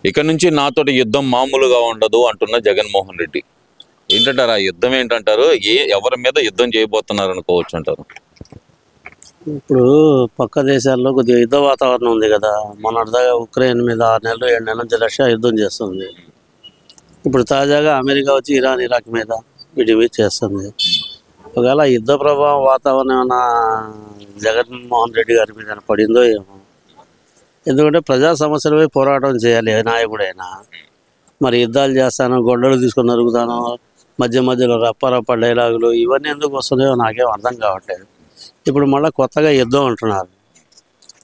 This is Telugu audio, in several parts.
ఇక నుంచి నాతోటి యుద్ధం మామూలుగా ఉండదు అంటున్న జగన్మోహన్ రెడ్డి. ఏంటంటారు ఆ యుద్ధం ఏంటంటారు? ఎవరి మీద యుద్ధం చేయబోతున్నారు అనుకోవచ్చు అంటారు? ఇప్పుడు పక్క దేశాల్లో కొద్దిగా యుద్ధ వాతావరణం ఉంది కదా. మొన్నటిదాకా ఉక్రెయిన్ మీద 6 నెలలు 7 నెలల నుంచి రష్యా యుద్ధం చేస్తుంది. ఇప్పుడు తాజాగా అమెరికా వచ్చి ఇరాన్ ఇరాక్ మీద వీటి మీద చేస్తుంది. ఒకవేళ యుద్ధ ప్రభావం వాతావరణం ఏమైనా జగన్మోహన్ రెడ్డి గారి మీద పడిందో ఏమో. ఎందుకంటే ప్రజా సమస్యలపై పోరాటం చేయాలి ఏ నాయకుడైనా. మరి యుద్ధాలు చేస్తాను, గొడ్డలు తీసుకొని నరుగుతాను, మధ్య మధ్యలో రప్ప డైలాగులు ఇవన్నీ ఎందుకు వస్తున్నాయో నాకేం అర్థం కావట్లేదు. ఇప్పుడు మళ్ళీ కొత్తగా యుద్ధం అంటున్నారు.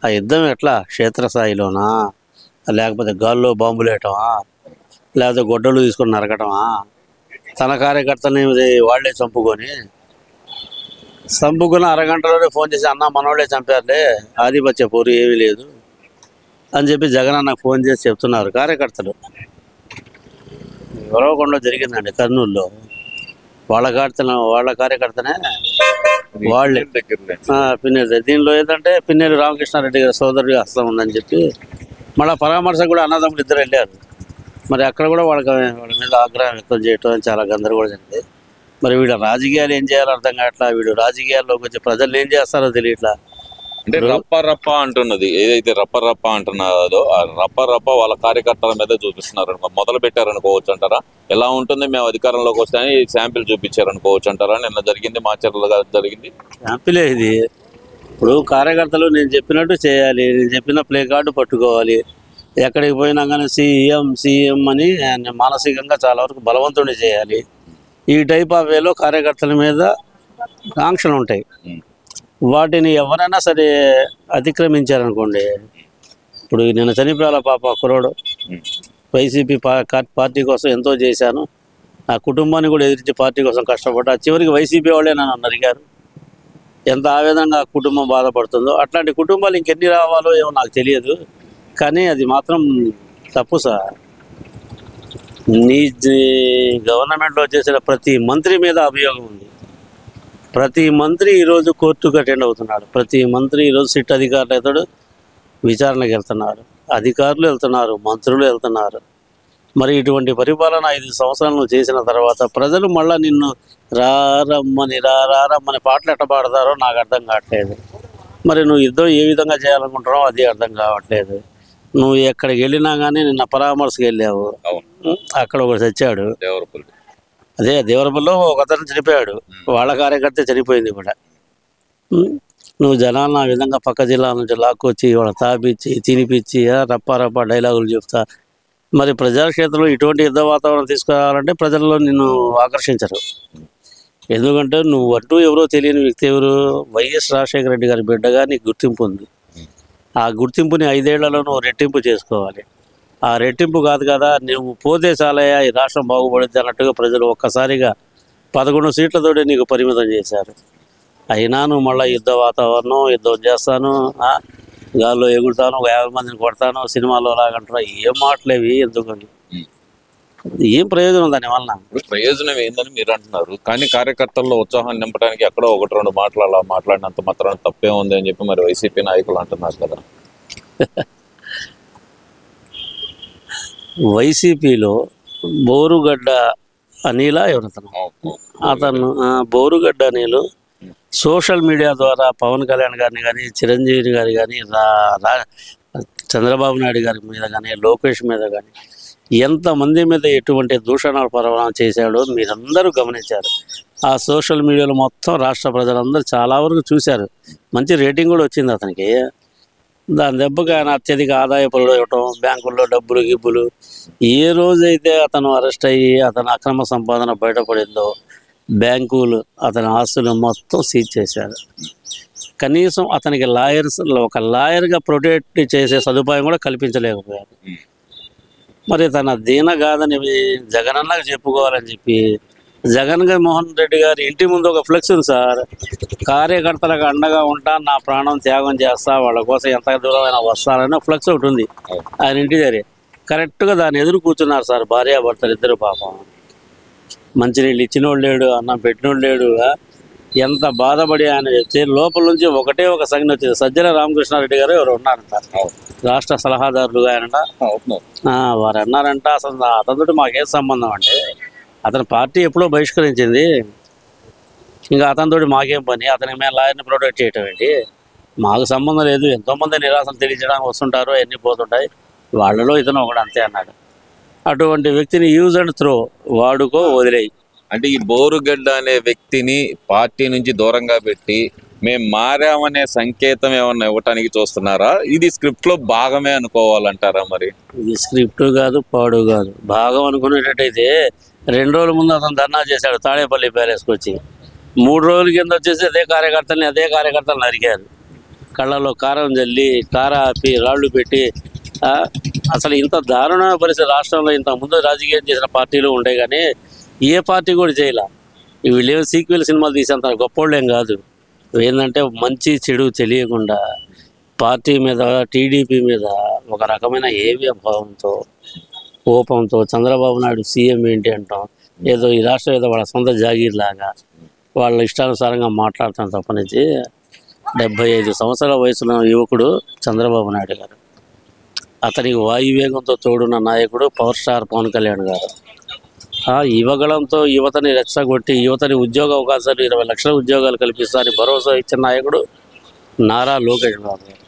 ఆ యుద్ధం ఎట్లా? క్షేత్రస్థాయిలోనా, లేకపోతే గాల్లో బాంబులు వేయటమా, లేకపోతే గొడ్డలు తీసుకొని నరకటమా, తన కార్యకర్తని వాళ్లే చంపుకున్న అరగంటలోనే ఫోన్ చేసి అన్న మనోళ్ళే చంపారులే, ఆధిపత్య పోరు ఏమీ లేదు అని చెప్పి జగన్ అన్నకు ఫోన్ చేసి చెప్తున్నారు కార్యకర్తలు. గొరవకొండలో జరిగిందండి కర్నూలులో. వాళ్ళ కార్యకర్తనే వాళ్ళే పిన్నేరు. దీనిలో ఏంటంటే పిన్నేరు రామకృష్ణారెడ్డి గారి సోదరుడి హస్తం ఉందని చెప్పి మళ్ళీ పరామర్శ కూడా అన్నదమ్ములు ఇద్దరు వెళ్ళారు. మరి అక్కడ కూడా వాళ్ళ మీద ఆగ్రహం వ్యక్తం చేయటం చాలా గందరగోళం జరిగింది. మరి వీళ్ళ రాజకీయాలు ఏం చేయాలో అర్థం కావట్లా. వీడు రాజకీయాల్లోకి వచ్చి ప్రజలు ఏం చేస్తారో తెలియట్లా. అంటే రప్ప అంటున్నది ఏదైతే రప్ప అంటున్నారో ఆ రప్ప వాళ్ళ కార్యకర్తల మీద చూపిస్తున్నారు, మొదలు పెట్టారనుకోవచ్చు అంటారా? ఎలా ఉంటుంది మేము అధికారంలోకి వస్తాయని శాంపిల్ చూపించారనుకోవచ్చు అంటారా? నిన్న జరిగింది మాచర్లలో జరిగింది శాంపిలే ఇది. ఇప్పుడు కార్యకర్తలు నేను చెప్పినట్టు చేయాలి, నేను చెప్పిన ప్లే కార్డు పట్టుకోవాలి. ఎక్కడికి పోయినా కానీ సీఎం అని మానసికంగా చాలా వరకు బలవంతుని చేయాలి. ఈ టైప్ ఆఫ్ వేలో కార్యకర్తల మీద ఆంక్షలు ఉంటాయి. వాటిని ఎవరైనా సరే అతిక్రమించారనుకోండి. ఇప్పుడు నేను చనిపోయాల పాప కుర్రోడు, వైసీపీ పార్టీ కోసం ఎంతో చేశాను, నా కుటుంబాన్ని కూడా ఎదిరించి పార్టీ కోసం కష్టపడ్డా, చివరికి వైసీపీ వాళ్ళే నన్ను నరికారు. ఎంత ఆవేదనగా ఆ కుటుంబం బాధపడుతుందో. అట్లాంటి కుటుంబాలు ఇంకెన్ని రావాలో ఏమో నాకు తెలియదు, కానీ అది మాత్రం తప్పు సార్. నీ గవర్నమెంట్లో చేసిన ప్రతి మంత్రి మీద అభియోగం ఉంది. ప్రతి మంత్రి ఈరోజు కోర్టుకు అటెండ్ అవుతున్నాడు. ప్రతి మంత్రి ఈరోజు సిట్ అధికారులు అవుతాడు, విచారణకు వెళ్తున్నారు, అధికారులు వెళ్తున్నారు, మంత్రులు వెళ్తున్నారు. మరి ఇటువంటి పరిపాలన 5 సంవత్సరాలు నువ్వు చేసిన తర్వాత ప్రజలు మళ్ళీ నిన్ను రారమ్మని పాటలు ఎట్ట పాడతారో నాకు అర్థం కావట్లేదు. మరి నువ్వు యుద్ధం ఏ విధంగా చేయాలనుకుంటున్నావు అది అర్థం కావట్లేదు. నువ్వు ఎక్కడికి వెళ్ళినా కానీ నిన్న పరామర్శకు వెళ్ళావు, అక్కడ ఒకటి చచ్చాడు. అదే దేవరపల్లిలో ఒక అతను చనిపోయాడు, వాళ్ళ కార్యకర్త చనిపోయింది కూడా. నువ్వు జనాలను ఆ విధంగా పక్క జిల్లాల నుంచి లాక్కొచ్చి వాళ్ళ తాపిచ్చి తినిపించి రప్ప డైలాగులు చెప్తా. మరి ప్రజాక్షేత్రంలో ఇటువంటి యుద్ధ వాతావరణం తీసుకురావాలంటే ప్రజల్లో నిన్ను ఆకర్షించరు. ఎందుకంటే నువ్వు అంటూ ఎవరో తెలియని వ్యక్తి ఎవరు, వైఎస్ రాజశేఖర రెడ్డి గారి బిడ్డగా నీకు గుర్తింపు ఉంది. ఆ గుర్తింపుని 5 ఏళ్లలో నువ్వు రెట్టింపు చేసుకోవాలి. ఆ రెట్టింపు కాదు కదా, నువ్వు పోతే చాలయ్యా ఈ రాష్ట్రం బాగుపడుద్ది అన్నట్టుగా ప్రజలు ఒక్కసారిగా 11 సీట్లతోటి నీకు పరిమితం చేశారు. అయినా నువ్వు మళ్ళీ యుద్ధ వాతావరణం, యుద్ధం చేస్తాను, గాల్లో ఎగురుతాను, 50 మందిని కొడతాను, సినిమాలో లాగంటున్నా, ఏం మాటలేవి ఎందుకని? ఏం ప్రయోజనం దానివల్ల? ప్రయోజనం ఏందని మీరు అంటున్నారు, కానీ కార్యకర్తల్లో ఉత్సాహం నింపడానికి ఎక్కడో 1-2 మాటలు అలా మాట్లాడినంత మాత్రాన తప్పే ఉంది అని చెప్పి మరి వైసీపీ నాయకులు అంటున్నారు కదా. వైసీపీలో బోరుగడ్డ అనిలా అతను బోరుగడ్డ అనిలు సోషల్ మీడియా ద్వారా పవన్ కళ్యాణ్ గారిని కానీ, చిరంజీవి గారి కానీ, చంద్రబాబు నాయుడు గారి మీద కానీ, లోకేష్ మీద కానీ ఎంతమంది మీద ఎటువంటి దూషణాలు పరవణం చేశాడో మీరందరూ గమనించారు. ఆ సోషల్ మీడియాలో మొత్తం రాష్ట్ర ప్రజలందరూ చాలా వరకు చూశారు. మంచి రేటింగ్ కూడా వచ్చింది అతనికి. దాని దెబ్బకి ఆయన అత్యధిక ఆదాయపరుడు ఇవ్వటం, బ్యాంకుల్లో గిబ్బులు. ఏ రోజైతే అతను అరెస్ట్ అయ్యి అతను అక్రమ సంపాదన బయటపడిందో బ్యాంకులు అతని ఆస్తులు మొత్తం సీజ్ చేశారు. కనీసం అతనికి ఒక లాయర్గా ప్రొటెక్ట్ చేసే సదుపాయం కూడా కల్పించలేకపోయారు. మరి తన దీనగాథని జగనన్నకు చెప్పుకోవాలని చెప్పి జగన్మోహన్ రెడ్డి గారి ఇంటి ముందు ఒక ఫ్లెక్స్ ఉంది సార్. కార్యకర్తలకు అండగా ఉంటా, నా ప్రాణం త్యాగం చేస్తా, వాళ్ళ కోసం ఎంత దూరమైనా వస్తానని ఫ్లెక్స్ ఒకటి ఉంది ఆయన ఇంటి దగ్గర. కరెక్ట్గా దాన్ని ఎదురు కూర్చున్నారు సార్ భార్యాభర్తలు ఇద్దరు. పాపం మంచినీళ్ళు ఇచ్చినోడు లేడు, అన్నం పెట్టినోడు లేడు. ఎంత బాధపడి ఆయన చెప్తే లోపల నుంచి ఒకటే ఒక సంజ్ఞ వచ్చింది. సజ్జల రామకృష్ణారెడ్డి గారు ఎవరు ఉన్నారంట, రాష్ట్ర సలహాదారులుగా ఆయనంట. వారు అన్నారంట, అసలు అతనితో మాకేం సంబంధం అంటే, అతని పార్టీ ఎప్పుడో బహిష్కరించింది, ఇంకా అతనితోటి మాకేం పని, అతనికి మేము లాయర్ని ప్రొటెక్ట్ చేయటం ఏంటి, మాకు సంబంధం లేదు. ఎంతోమంది నిరాశలు తెలియజేయడానికి వస్తుంటారు, ఎన్ని పోతుంటాయి, వాళ్ళలో ఇతను ఒకడు అంతే అన్నాడు. అటువంటి వ్యక్తిని యూజ్ అండ్ త్రో, వాడుకో వదిలేయి. అంటే ఈ బోరుగడ్డ అనే వ్యక్తిని పార్టీ నుంచి దూరంగా పెట్టి మేము మారామనే సంకేతం ఏమన్నా ఇవ్వటానికి చూస్తున్నారా? ఇది స్క్రిప్ట్ లో భాగమే అనుకోవాలంటారా? మరి ఇది స్క్రిప్ట్ కాదు, పాడు కాదు. భాగం అనుకునేటట్టయితే 2 రోజుల ముందు అతను ధర్నా చేశాడు తాడేపల్లి ప్యాలెస్కి వచ్చి. 3 రోజుల కింద వచ్చేసి అదే కార్యకర్తలు నరికారు. కళ్ళలో కారం జల్లి, కార ఆపి, రాళ్ళు పెట్టి. అసలు ఇంత దారుణమైన పరిస్థితి రాష్ట్రంలో ఇంత ముందు రాజకీయం చేసిన పార్టీలు ఉంటాయి, కానీ ఏ పార్టీ కూడా చేయలే. వీళ్ళు ఏమో సీక్వెల్ సినిమాలు తీసేంత గొప్పోళ్ళేం కాదు. ఏంటంటే మంచి చెడు తెలియకుండా పార్టీ మీద, టీడీపీ మీద ఒక రకమైన ఏవి భావంతో, కోపంతో చంద్రబాబు నాయుడు సీఎం ఏంటి అంటాం, ఏదో ఈ రాష్ట్రం ఏదో వాళ్ళ సొంత జాగీర్లాగా వాళ్ళ ఇష్టానుసారంగా మాట్లాడతాం తప్పనించి. 75 సంవత్సరాల వయసులో యువకుడు చంద్రబాబు నాయుడు గారు. అతనికి వాయువేగంతో తోడున్న నాయకుడు పవర్ స్టార్ పవన్ కళ్యాణ్ గారు. యువగళంతో యువతని రెచ్చగొట్టి యువతని ఉద్యోగ అవకాశాలు 20 లక్షల ఉద్యోగాలు కల్పిస్తారని భరోసా ఇచ్చిన నాయకుడు నారా లోకేష్ బాబు గారు.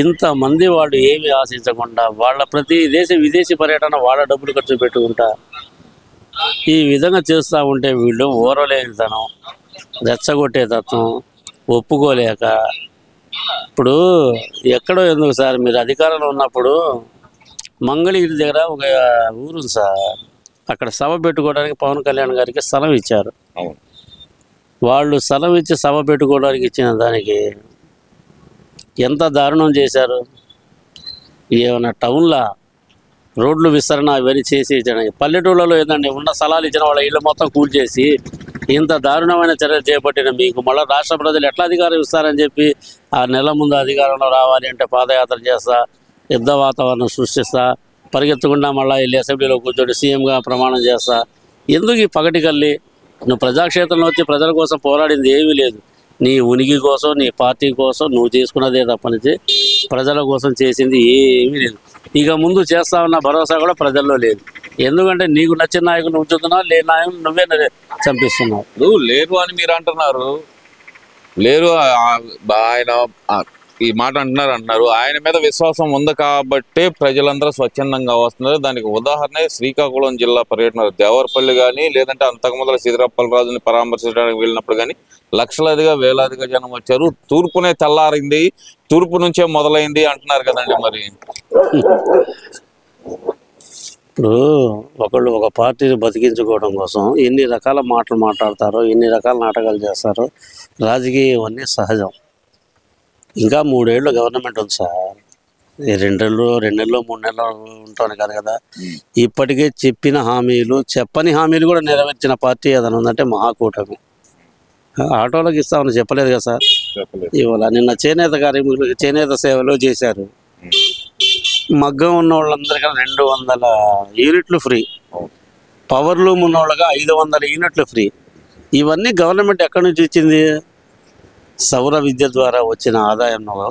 ఇంతమంది వాళ్ళు ఏమి ఆశించకుండా వాళ్ళ ప్రతి విదేశీ పర్యటన వాళ్ళ డబ్బులు ఖర్చు పెట్టుకుంటా ఈ విధంగా చేస్తూ ఉంటే వీళ్ళు ఓరలేనితనం, రెచ్చగొట్టే తత్వం ఒప్పుకోలేక, ఇప్పుడు ఎక్కడో ఎందుకు సార్, మీరు అధికారంలో ఉన్నప్పుడు మంగళగిరి దగ్గర ఒక ఊరు సార్, అక్కడ సభ పెట్టుకోవడానికి పవన్ కళ్యాణ్ గారికి స్థలం ఇచ్చారు. వాళ్ళు స్థలం ఇచ్చి సభ పెట్టుకోవడానికి ఇచ్చిన దానికి ఎంత దారుణం చేశారు. ఏమైనా టౌన్లో రోడ్లు విస్తరణ అవన్నీ చేసి ఇచ్చడానికి, పల్లెటూళ్ళలో ఏంటంటే ఉన్న స్థలాలు ఇచ్చిన వాళ్ళ ఇళ్ళు మొత్తం కూల్చేసి ఇంత దారుణమైన చర్యలు చేపట్టిన మీకు మళ్ళీ రాష్ట్ర ప్రజలు ఎట్లా అధికారం ఇస్తారని చెప్పి ఆ నెల ముందు అధికారంలో రావాలి అంటే పాదయాత్ర చేస్తా, యుద్ధ వాతావరణం సృష్టిస్తా, పరిగెత్తకుండా మళ్ళీ వెళ్ళి అసెంబ్లీలో కూర్చొని సీఎంగా ప్రమాణం చేస్తా. ఎందుకు ఈ పగటి కల్లి? నువ్వు ప్రజాక్షేత్రంలో వచ్చి ప్రజల కోసం పోరాడింది ఏమీ లేదు. నీ ఉనికి కోసం, నీ పార్టీ కోసం నువ్వు చేసుకున్నదే తప్పనిచ్చి ప్రజల కోసం చేసింది ఏమీ లేదు. ఇక ముందు చేస్తామన్న భరోసా కూడా ప్రజల్లో లేదు. ఎందుకంటే నీకు నచ్చిన నాయకులు ఉంచుతున్నావు, లేని నాయకులు నువ్వే చంపిస్తున్నావు. లేరు అని మీరు అంటున్నారు, లేరు ఆయన ఈ మాట అంటున్నారు. ఆయన మీద విశ్వాసం ఉంది కాబట్టే ప్రజలందరూ స్వచ్ఛందంగా వస్తున్నారు. దానికి ఉదాహరణ శ్రీకాకుళం జిల్లా పర్యటన, దేవరపల్లి కానీ, లేదంటే అంతకుముందు సీదిరప్పల రాజుని పరామర్శించడానికి వెళ్ళినప్పుడు కానీ లక్షలాదిగా వేలాదిగా జనం వచ్చారు. తూర్పునే తెల్లారింది, తూర్పు నుంచే మొదలైంది అంటున్నారు కదండి. మరి ఇప్పుడు ఒకళ్ళు ఒక పార్టీని బతికించుకోవడం కోసం ఎన్ని రకాల మాటలు మాట్లాడతారో, ఎన్ని రకాల నాటకాలు చేస్తారో, రాజకీయం అన్నీ సహజం. ఇంకా 3 ఏళ్ళు గవర్నమెంట్ ఉంది సార్, 2 నెలలు 3 నెలలు ఉంటాను కాదు కదా. ఇప్పటికే చెప్పిన హామీలు, చెప్పని హామీలు కూడా నెరవేర్చిన పార్టీ ఏదైనా ఉందంటే మహాకూటమి. ఆటోలకు ఇస్తామని చెప్పలేదు కదా సార్. ఇవాళ నిన్న చేనేత కార్మికులకు చేనేత సేవలు చేశారు. మగ్గం ఉన్న వాళ్ళందరికీ 200 యూనిట్లు ఫ్రీ, పవర్ లూమ్ ఉన్న వాళ్ళగా 500 యూనిట్లు ఫ్రీ. ఇవన్నీ గవర్నమెంట్ ఎక్కడి నుంచి ఇచ్చింది? సౌర విద్యుత్ ద్వారా వచ్చిన ఆదాయంలో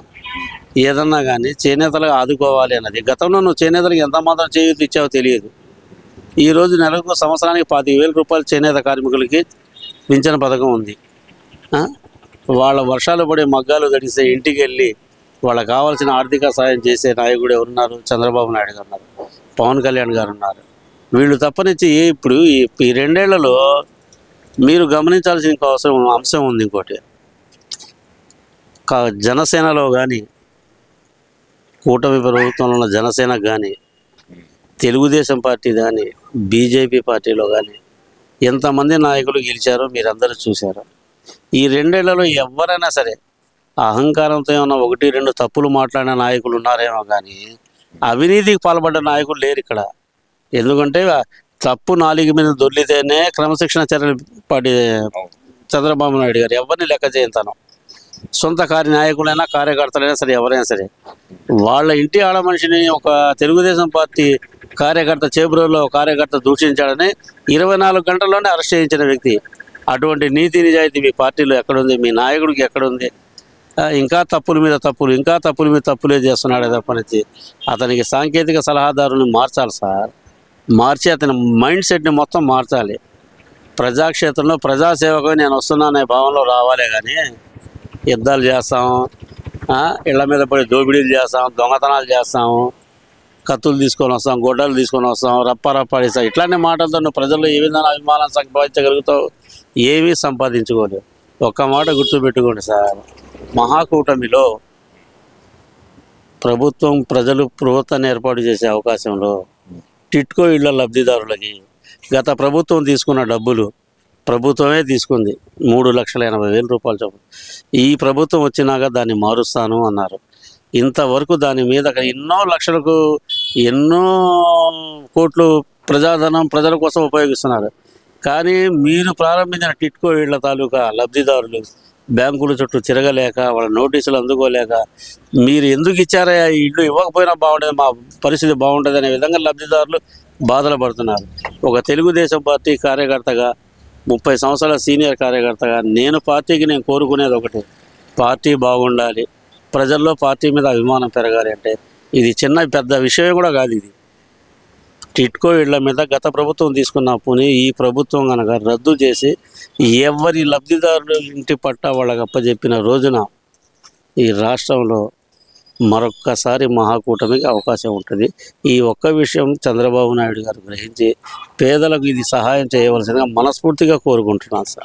ఏదన్నా కానీ చేనేతలకు ఆదుకోవాలి అన్నది. గతంలో నువ్వు చేనేతలకు ఎంత మాత్రం చేయూత ఇచ్చావో తెలియదు. ఈరోజు నెలకు సంవత్సరానికి 25,000 రూపాయలు చేనేత కార్మికులకి పింఛన్ పథకం ఉంది. వాళ్ళ వర్షాలు పడే మగ్గాలు తడిస్తే ఇంటికి వెళ్ళి వాళ్ళకి కావాల్సిన ఆర్థిక సాయం చేసే నాయకుడు ఎవరున్నారు? చంద్రబాబు నాయుడు గారు ఉన్నారు, పవన్ కళ్యాణ్ గారు ఉన్నారు. వీళ్ళు తప్పనిచ్చి ఇప్పుడు ఈ 2 ఏళ్లలో మీరు గమనించాల్సిన అంశం ఉంది. ఇంకోటి, జనసేనలో కానీ, కూటమి ప్రభుత్వంలో ఉన్న జనసేనకు కానీ, తెలుగుదేశం పార్టీ కానీ, బీజేపీ పార్టీలో కానీ ఎంతమంది నాయకులు గెలిచారో మీరందరూ చూశారు. ఈ 2 ఏళ్లలో ఎవరైనా సరే అహంకారంతో ఏమన్నా 1-2 తప్పులు మాట్లాడిన నాయకులు ఉన్నారేమో కానీ అవినీతికి పాల్పడ్డ నాయకులు లేరు ఇక్కడ. ఎందుకంటే తప్పు నాలుగు మీద దొర్లితేనే క్రమశిక్షణ చర్యలు పడి చంద్రబాబు నాయుడు గారు ఎవరిని లెక్క చేయంతాను. సొంత నాయకులైనా కార్యకర్తలైనా సరే, ఎవరైనా సరే వాళ్ళ ఇంటి ఆడ మనిషిని ఒక తెలుగుదేశం పార్టీ కార్యకర్త చేబ్రోల్లో కార్యకర్త దూషించాడని 24 గంటల్లోనే అరెస్ట్ చేయించిన వ్యక్తి. అటువంటి నీతి నిజాయితీ మీ పార్టీలో ఎక్కడుంది, మీ నాయకుడికి ఎక్కడుంది? ఇంకా తప్పుల మీద తప్పులు, ఇంకా తప్పుల మీద తప్పులే చేస్తున్నాడే తప్పనిచ్చి అతనికి సాంకేతిక సలహాదారుని మార్చాలి సార్. మార్చి అతని మైండ్ సెట్ని మొత్తం మార్చాలి. ప్రజాక్షేత్రంలో ప్రజాసేవకు నేను వస్తున్నానే భావంలో రావాలే కానీ యుద్ధాలు చేస్తాం, ఇళ్ల మీద పడి దోపిడీలు చేస్తాం, దొంగతనాలు చేస్తాము, కత్తులు తీసుకొని వస్తాం, గొడ్డలు తీసుకొని వస్తాం, రప్పాడిస్తాం, ఇట్లాంటి మాటలతో నువ్వు ప్రజల్లో ఏ విధంగా అభిమానం సంపాదించగలుగుతావు? ఏమీ సంపాదించుకోలేవు. ఒక్క మాట గుర్తుపెట్టుకోండి సార్, మహాకూటమిలో ప్రభుత్వాన్ని ఏర్పాటు చేసే అవకాశంలో టిట్కో ఇళ్ల లబ్ధిదారులకి గత ప్రభుత్వం తీసుకున్న డబ్బులు ప్రభుత్వమే తీసుకుంది, 3,80,000 రూపాయలు చొప్పున. ఈ ప్రభుత్వం వచ్చినాక దాన్ని మారుస్తాను అన్నారు. ఇంతవరకు దాని మీద ఎన్నో లక్షలకు ఎన్నో కోట్లు ప్రజాధనం ప్రజల కోసం ఉపయోగిస్తున్నారు. కానీ మీరు ప్రారంభించిన టిట్కో ఇళ్ల తాలూకా లబ్ధిదారులు బ్యాంకుల చుట్టూ తిరగలేక, వాళ్ళ నోటీసులు అందుకోలేక, మీరు ఎందుకు ఇచ్చారా ఈ ఇల్లు, ఇవ్వకపోయినా బాగుండేది, మా పరిస్థితి బాగుంటుంది అనే విధంగా లబ్ధిదారులు బాధలు పడుతున్నారు. ఒక తెలుగుదేశం పార్టీ కార్యకర్తగా, 30 సంవత్సరాల సీనియర్ కార్యకర్తగా నేను కోరుకునేది ఒకటి, పార్టీ బాగుండాలి, ప్రజల్లో పార్టీ మీద అభిమానం పెరగాలి. అంటే ఇది చిన్న పెద్ద విషయం కూడా కాదు. ఇది టిట్కో ఇళ్ల మీద గత ప్రభుత్వం తీసుకున్న అప్పుని ఈ ప్రభుత్వం కనుక రద్దు చేసి ఎవరి లబ్ధిదారులు ఇంటి పట్టా వాళ్ళకి అప్పచెప్పిన రోజున ఈ రాష్ట్రంలో మరొక్కసారి మహాకూటమికి అవకాశం ఉంటుంది. ఈ ఒక్క విషయం చంద్రబాబు నాయుడు గారు గ్రహించి పేదలకు ఇది సహాయం చేయవలసిందిగా మనస్ఫూర్తిగా కోరుకుంటున్నాను సార్.